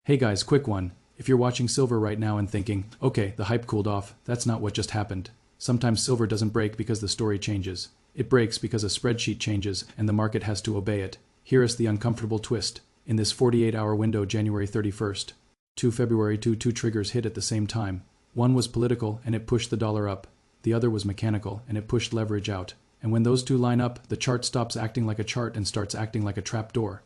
Hey guys, quick one. If you're watching silver right now and thinking, okay, the hype cooled off, that's not what just happened. Sometimes silver doesn't break because the story changes. It breaks because a spreadsheet changes and the market has to obey it. Here is the uncomfortable twist. In this 48-hour window, January 31st, to February 2, two triggers hit at the same time. One was political and it pushed the dollar up. The other was mechanical and it pushed leverage out. And when those two line up, the chart stops acting like a chart and starts acting like a trapdoor.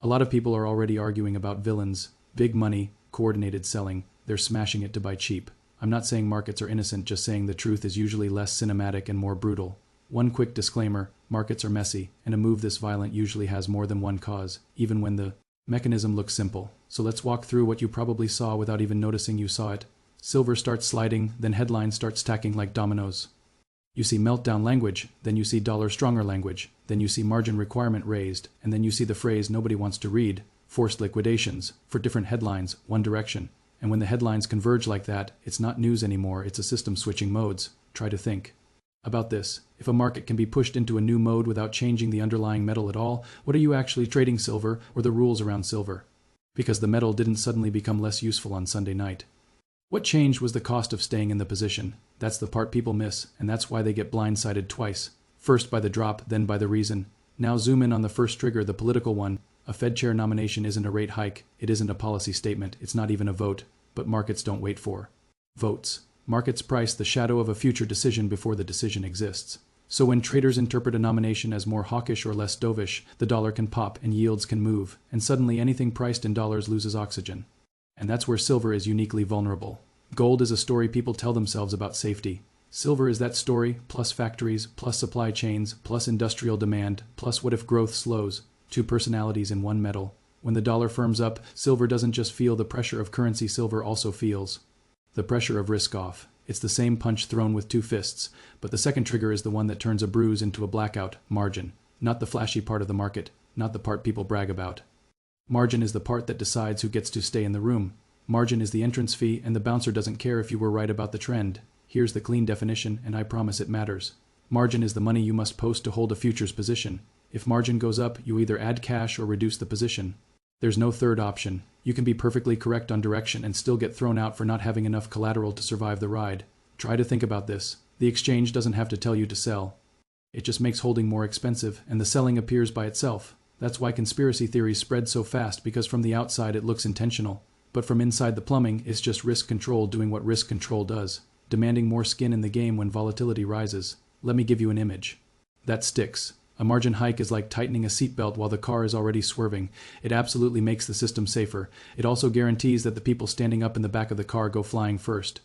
A lot of people are already arguing about villains, big money, coordinated selling. They're smashing it to buy cheap. I'm not saying markets are innocent, just saying the truth is usually less cinematic and more brutal. One quick disclaimer, markets are messy, and a move this violent usually has more than one cause, even when the mechanism looks simple. So let's walk through what you probably saw without even noticing you saw it. Silver starts sliding, then headlines start stacking like dominoes. You see meltdown language, then you see dollar stronger language, then you see margin requirement raised, and then you see the phrase nobody wants to read, forced liquidations, for different headlines, one direction. And when the headlines converge like that, it's not news anymore, it's a system switching modes. Try to think about this. If a market can be pushed into a new mode without changing the underlying metal at all, what are you actually trading, silver or the rules around silver? Because the metal didn't suddenly become less useful on Sunday night. What changed was the cost of staying in the position. That's the part people miss, and that's why they get blindsided twice. First by the drop, then by the reason. Now zoom in on the first trigger, the political one. A Fed chair nomination isn't a rate hike, it isn't a policy statement, it's not even a vote. But markets don't wait for votes. Markets price the shadow of a future decision before the decision exists. So when traders interpret a nomination as more hawkish or less dovish, the dollar can pop and yields can move, and suddenly anything priced in dollars loses oxygen. And that's where silver is uniquely vulnerable. Gold is a story people tell themselves about safety. Silver is that story, plus factories, plus supply chains, plus industrial demand, plus what if growth slows. Two personalities in one metal. When the dollar firms up, silver doesn't just feel the pressure of currency, silver also feels the pressure of risk off. It's the same punch thrown with two fists, but the second trigger is the one that turns a bruise into a blackout, margin. Not the flashy part of the market, not the part people brag about. Margin is the part that decides who gets to stay in the room. Margin is the entrance fee, and the bouncer doesn't care if you were right about the trend. Here's the clean definition, and I promise it matters. Margin is the money you must post to hold a futures position. If margin goes up, you either add cash or reduce the position. There's no third option. You can be perfectly correct on direction and still get thrown out for not having enough collateral to survive the ride. Try to think about this. The exchange doesn't have to tell you to sell. It just makes holding more expensive, and the selling appears by itself. That's why conspiracy theories spread so fast, because from the outside it looks intentional. But from inside the plumbing, it's just risk control doing what risk control does, demanding more skin in the game when volatility rises. Let me give you an image that sticks. A margin hike is like tightening a seatbelt while the car is already swerving. It absolutely makes the system safer. It also guarantees that the people standing up in the back of the car go flying first.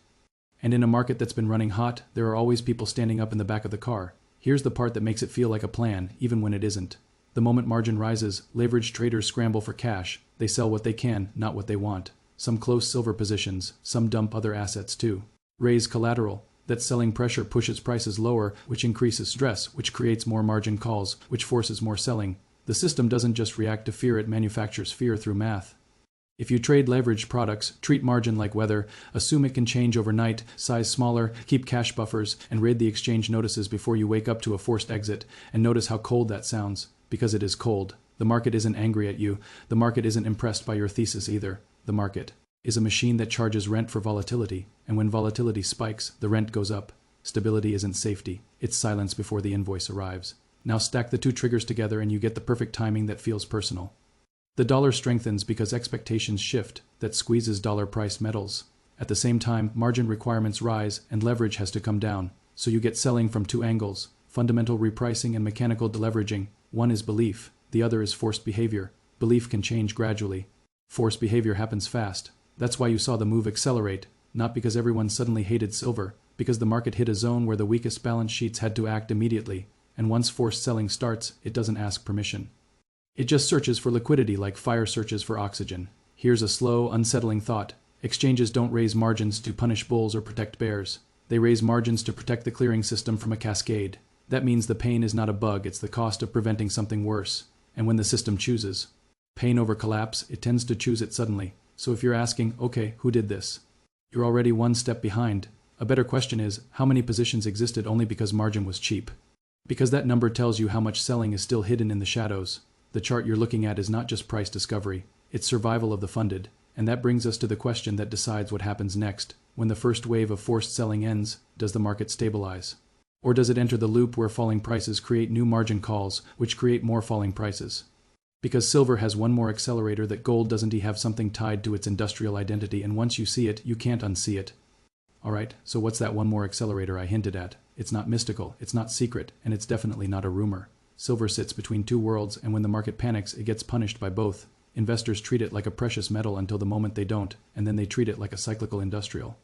And in a market that's been running hot, there are always people standing up in the back of the car. Here's the part that makes it feel like a plan, even when it isn't. The moment margin rises, leveraged traders scramble for cash. They sell what they can, not what they want. Some close silver positions, some dump other assets too. Raise collateral. That selling pressure pushes prices lower, which increases stress, which creates more margin calls, which forces more selling. The system doesn't just react to fear, it manufactures fear through math. If you trade leveraged products, treat margin like weather, assume it can change overnight, size smaller, keep cash buffers, and read the exchange notices before you wake up to a forced exit, and notice how cold that sounds. Because it is cold. The market isn't angry at you. The market isn't impressed by your thesis either. The market is a machine that charges rent for volatility, and when volatility spikes, the rent goes up. Stability isn't safety, it's silence before the invoice arrives. Now stack the two triggers together and you get the perfect timing that feels personal. The dollar strengthens because expectations shift, that squeezes dollar price metals. At the same time, margin requirements rise and leverage has to come down, so you get selling from two angles, fundamental repricing and mechanical deleveraging. One is belief, the other is forced behavior. Belief can change gradually. Forced behavior happens fast. That's why you saw the move accelerate, not because everyone suddenly hated silver, because the market hit a zone where the weakest balance sheets had to act immediately, and once forced selling starts, it doesn't ask permission. It just searches for liquidity like fire searches for oxygen. Here's a slow, unsettling thought. Exchanges don't raise margins to punish bulls or protect bears. They raise margins to protect the clearing system from a cascade. That means the pain is not a bug, it's the cost of preventing something worse. And when the system chooses pain over collapse, it tends to choose it suddenly. So if you're asking, okay, who did this? You're already one step behind. A better question is, how many positions existed only because margin was cheap? Because that number tells you how much selling is still hidden in the shadows. The chart you're looking at is not just price discovery, it's survival of the funded. And that brings us to the question that decides what happens next. When the first wave of forced selling ends, does the market stabilize? Or does it enter the loop where falling prices create new margin calls, which create more falling prices? Because silver has one more accelerator that gold doesn't. Have something tied to its industrial identity, and once you see it, you can't unsee it. Alright, so what's that one more accelerator I hinted at? It's not mystical, it's not secret, and it's definitely not a rumor. Silver sits between two worlds, and when the market panics, it gets punished by both. Investors treat it like a precious metal until the moment they don't, and then they treat it like a cyclical industrial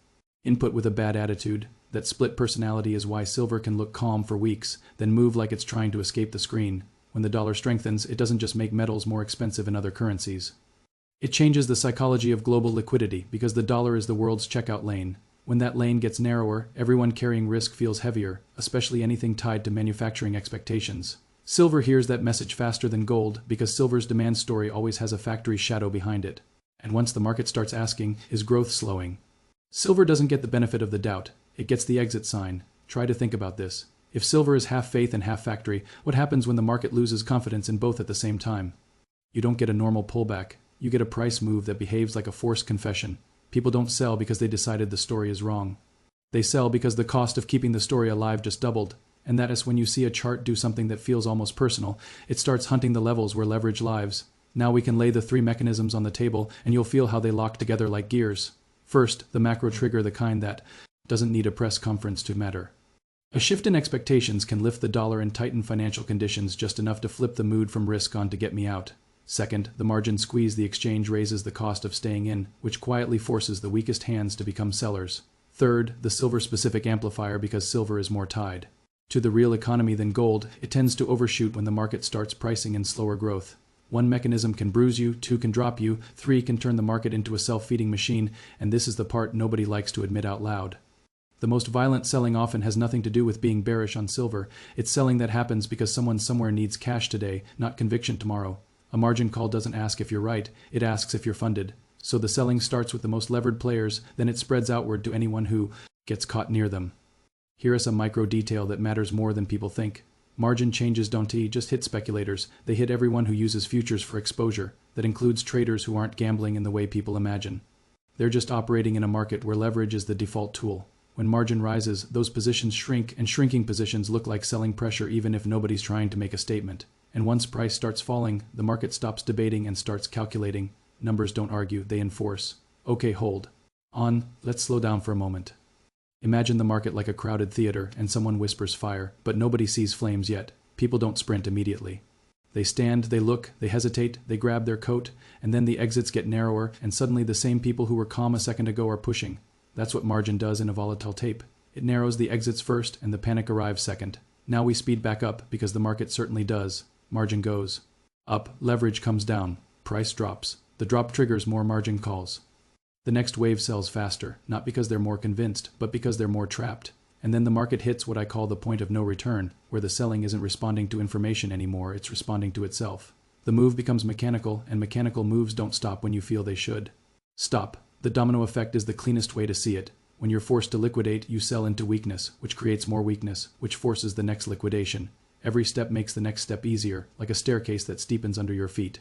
input with a bad attitude. That split personality is why silver can look calm for weeks, then move like it's trying to escape the screen. When the dollar strengthens, it doesn't just make metals more expensive in other currencies. It changes the psychology of global liquidity, because the dollar is the world's checkout lane. When that lane gets narrower, everyone carrying risk feels heavier, especially anything tied to manufacturing expectations. Silver hears that message faster than gold, because silver's demand story always has a factory shadow behind it. And once the market starts asking, is growth slowing? Silver doesn't get the benefit of the doubt. It gets the exit sign. Try to think about this. If silver is half faith and half factory, what happens when the market loses confidence in both at the same time? You don't get a normal pullback. You get a price move that behaves like a forced confession. People don't sell because they decided the story is wrong. They sell because the cost of keeping the story alive just doubled. And that is when you see a chart do something that feels almost personal. It starts hunting the levels where leverage lives. Now we can lay the three mechanisms on the table, and you'll feel how they lock together like gears. First, the macro trigger, the kind that doesn't need a press conference to matter. A shift in expectations can lift the dollar and tighten financial conditions just enough to flip the mood from risk on to get me out. Second, the margin squeeze, the exchange raises the cost of staying in, which quietly forces the weakest hands to become sellers. Third, the silver-specific amplifier, because silver is more tied to the real economy than gold. It tends to overshoot when the market starts pricing in slower growth. One mechanism can bruise you, two can drop you, three can turn the market into a self-feeding machine, and this is the part nobody likes to admit out loud. The most violent selling often has nothing to do with being bearish on silver. It's selling that happens because someone somewhere needs cash today, not conviction tomorrow. A margin call doesn't ask if you're right, it asks if you're funded. So the selling starts with the most levered players, then it spreads outward to anyone who gets caught near them. Here is a micro detail that matters more than people think. Margin changes don't just hit speculators, they hit everyone who uses futures for exposure. That includes traders who aren't gambling in the way people imagine. They're just operating in a market where leverage is the default tool. When margin rises, those positions shrink, and shrinking positions look like selling pressure even if nobody's trying to make a statement. And once price starts falling, the market stops debating and starts calculating. Numbers don't argue, they enforce. Okay, hold on, let's slow down for a moment. Imagine the market like a crowded theater, and someone whispers fire, but nobody sees flames yet. People don't sprint immediately. They stand, they look, they hesitate, they grab their coat, and then the exits get narrower, and suddenly the same people who were calm a second ago are pushing. That's what margin does in a volatile tape. It narrows the exits first, and the panic arrives second. Now we speed back up, because the market certainly does. Margin goes up, leverage comes down, price drops. The drop triggers more margin calls. The next wave sells faster, not because they're more convinced, but because they're more trapped. And then the market hits what I call the point of no return, where the selling isn't responding to information anymore, it's responding to itself. The move becomes mechanical, and mechanical moves don't stop when you feel they should stop. The domino effect is the cleanest way to see it. When you're forced to liquidate, you sell into weakness, which creates more weakness, which forces the next liquidation. Every step makes the next step easier, like a staircase that steepens under your feet.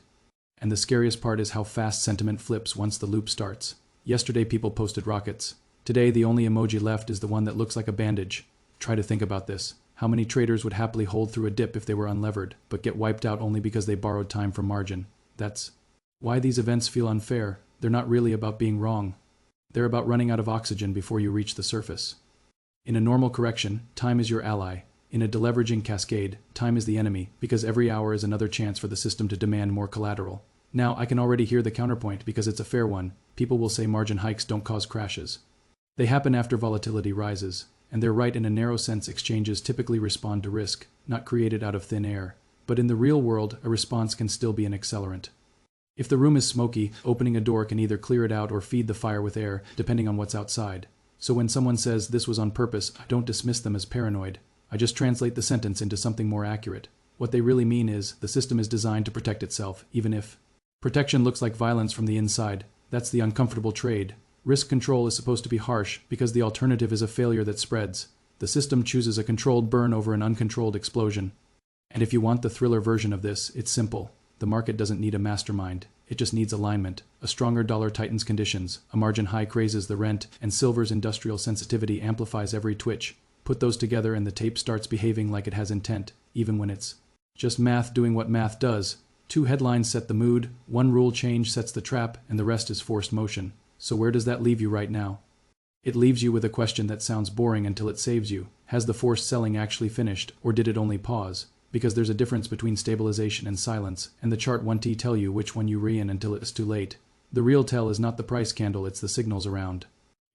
And the scariest part is how fast sentiment flips once the loop starts. Yesterday people posted rockets. Today the only emoji left is the one that looks like a bandage. Try to think about this. How many traders would happily hold through a dip if they were unlevered, but get wiped out only because they borrowed time from margin? That's why these events feel unfair. They're not really about being wrong. They're about running out of oxygen before you reach the surface. In a normal correction, time is your ally. In a deleveraging cascade, time is the enemy, because every hour is another chance for the system to demand more collateral. Now, I can already hear the counterpoint because it's a fair one. People will say margin hikes don't cause crashes. They happen after volatility rises, and they're right in a narrow sense. Exchanges typically respond to risk, not created out of thin air. But in the real world, a response can still be an accelerant. If the room is smoky, opening a door can either clear it out or feed the fire with air, depending on what's outside. So when someone says this was on purpose, I don't dismiss them as paranoid. I just translate the sentence into something more accurate. What they really mean is, the system is designed to protect itself, even if protection looks like violence from the inside. That's the uncomfortable trade. Risk control is supposed to be harsh, because the alternative is a failure that spreads. The system chooses a controlled burn over an uncontrolled explosion. And if you want the thriller version of this, it's simple. The market doesn't need a mastermind. It just needs alignment. A stronger dollar tightens conditions, a margin hike raises the rent, and silver's industrial sensitivity amplifies every twitch. Put those together and the tape starts behaving like it has intent, even when it's just math doing what math does. 2 headlines set the mood, 1 rule change sets the trap, and the rest is forced motion. So where does that leave you right now? It leaves you with a question that sounds boring until it saves you. Has the forced selling actually finished, or did it only pause? Because there's a difference between stabilization and silence, and the chart won't tell you which one you re-in until it's too late. The real tell is not the price candle, it's the signals around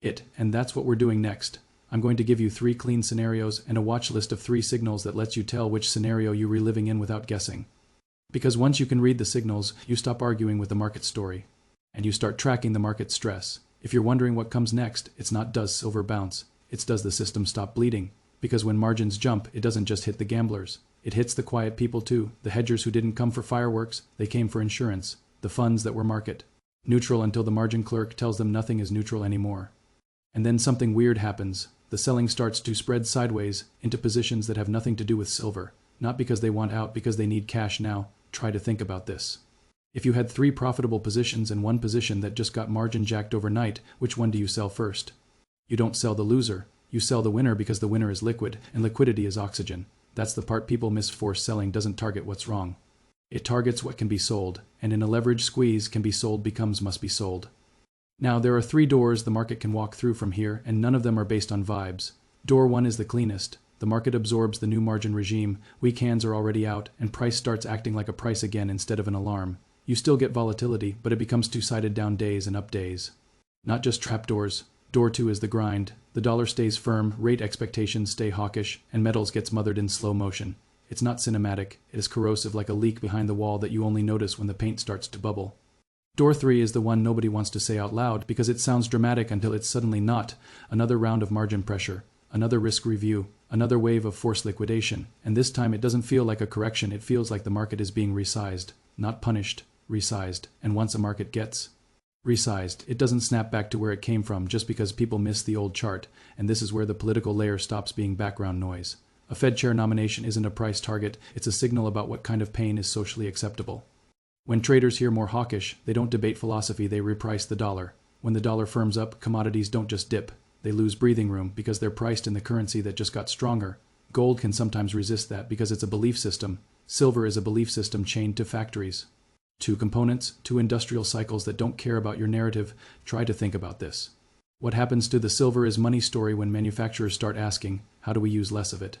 it, and that's what we're doing next. I'm going to give you 3 clean scenarios and a watch list of 3 signals that lets you tell which scenario you're reliving in without guessing. Because once you can read the signals, you stop arguing with the market story, and you start tracking the market stress. If you're wondering what comes next, it's not does silver bounce, it's does the system stop bleeding. Because when margins jump, it doesn't just hit the gamblers. It hits the quiet people too, the hedgers who didn't come for fireworks, they came for insurance, the funds that were market neutral until the margin clerk tells them nothing is neutral anymore. And then something weird happens. The selling starts to spread sideways into positions that have nothing to do with silver, not because they want out, because they need cash now. Try to think about this. If you had 3 profitable positions and 1 position that just got margin jacked overnight, which one do you sell first? You don't sell the loser, you sell the winner, because the winner is liquid, and liquidity is oxygen. That's the part people miss. Forced selling doesn't target what's wrong. It targets what can be sold, and in a leverage squeeze, can be sold becomes must be sold. Now, there are 3 doors the market can walk through from here, and none of them are based on vibes. Door 1 is the cleanest. The market absorbs the new margin regime, weak hands are already out, and price starts acting like a price again instead of an alarm. You still get volatility, but it becomes 2-sided down days and up days. Not just trapdoors. Door 2 is the grind. The dollar stays firm, rate expectations stay hawkish, and metals get smothered in slow motion. It's not cinematic, it is corrosive, like a leak behind the wall that you only notice when the paint starts to bubble. Door 3 is the one nobody wants to say out loud because it sounds dramatic until it's suddenly not. Another round of margin pressure, another risk review, another wave of forced liquidation, and this time it doesn't feel like a correction, it feels like the market is being resized, not punished, resized, and once a market gets resized, it doesn't snap back to where it came from just because people miss the old chart, and this is where the political layer stops being background noise. A Fed chair nomination isn't a price target, it's a signal about what kind of pain is socially acceptable. When traders hear more hawkish, they don't debate philosophy, they reprice the dollar. When the dollar firms up, commodities don't just dip, they lose breathing room because they're priced in the currency that just got stronger. Gold can sometimes resist that because it's a belief system. Silver is a belief system chained to factories. 2 components, 2 industrial cycles that don't care about your narrative. Try to think about this. What happens to the silver is money story when manufacturers start asking, how do we use less of it?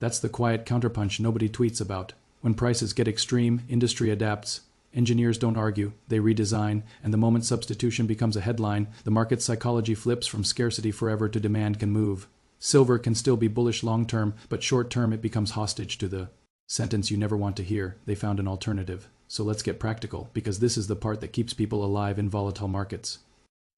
That's the quiet counterpunch nobody tweets about. When prices get extreme, industry adapts. Engineers don't argue, they redesign, and the moment substitution becomes a headline, the market's psychology flips from scarcity forever to demand can move. Silver can still be bullish long-term, but short-term it becomes hostage to the sentence you never want to hear, they found an alternative. So let's get practical, because this is the part that keeps people alive in volatile markets.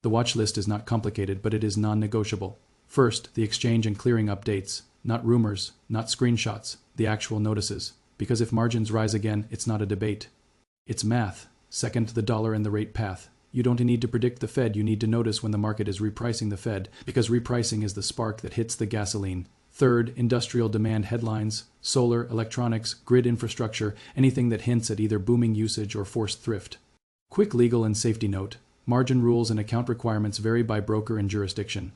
The watch list is not complicated, but it is non-negotiable. First, the exchange and clearing updates. Not rumors, not screenshots, the actual notices. Because if margins rise again, it's not a debate. It's math. Second, the dollar and the rate path. You don't need to predict the Fed, you need to notice when the market is repricing the Fed, because repricing is the spark that hits the gasoline. Third, industrial demand headlines, solar, electronics, grid infrastructure, anything that hints at either booming usage or forced thrift. Quick legal and safety note. Margin rules and account requirements vary by broker and jurisdiction.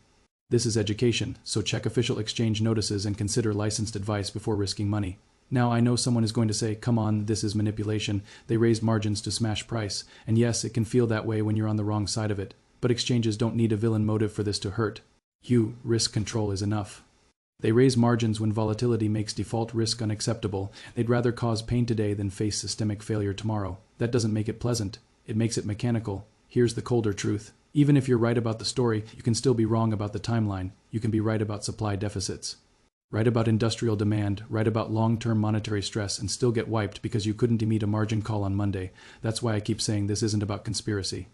This is education, so check official exchange notices and consider licensed advice before risking money. Now, I know someone is going to say, come on, this is manipulation. They raised margins to smash price. And yes, it can feel that way when you're on the wrong side of it. But exchanges don't need a villain motive for this to hurt. Risk control is enough. They raise margins when volatility makes default risk unacceptable. They'd rather cause pain today than face systemic failure tomorrow. That doesn't make it pleasant. It makes it mechanical. Here's the colder truth. Even if you're right about the story, you can still be wrong about the timeline. You can be right about supply deficits. Right about industrial demand, right about long-term monetary stress, and still get wiped because you couldn't meet a margin call on Monday. That's why I keep saying this isn't about conspiracy.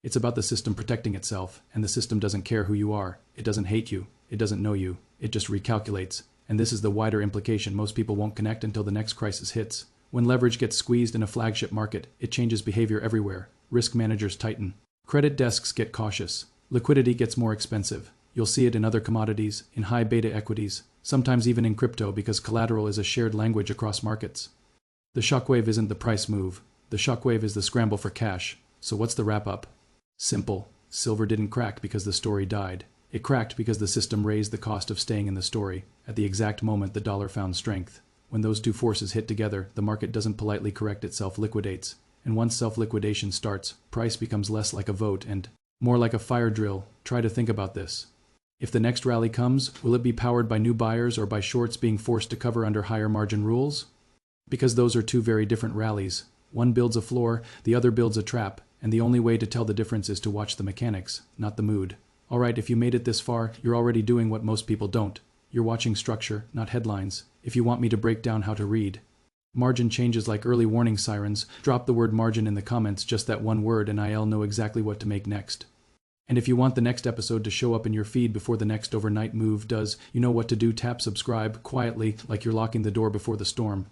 It's about the system protecting itself, and the system doesn't care who you are. It doesn't hate you. It doesn't know you. It just recalculates. And this is the wider implication most people won't connect until the next crisis hits. When leverage gets squeezed in a flagship market, it changes behavior everywhere. Risk managers tighten. Credit desks get cautious. Liquidity gets more expensive. You'll see it in other commodities, in high beta equities, sometimes even in crypto because collateral is a shared language across markets. The shockwave isn't the price move. The shockwave is the scramble for cash. So what's the wrap-up? Simple. Silver didn't crack because the story died. It cracked because the system raised the cost of staying in the story at the exact moment the dollar found strength. When those two forces hit together, the market doesn't politely correct itself, liquidates. And once self-liquidation starts, price becomes less like a vote and more like a fire drill. Try to think about this. If the next rally comes, will it be powered by new buyers or by shorts being forced to cover under higher margin rules? Because those are two very different rallies. One builds a floor, the other builds a trap, and the only way to tell the difference is to watch the mechanics, not the mood. Alright, if you made it this far, you're already doing what most people don't. You're watching structure, not headlines. If you want me to break down how to read margin changes like early warning sirens, drop the word margin in the comments, just that one word, and I'll know exactly what to make next. And if you want the next episode to show up in your feed before the next overnight move does, you know what to do. Tap subscribe quietly, like you're locking the door before the storm.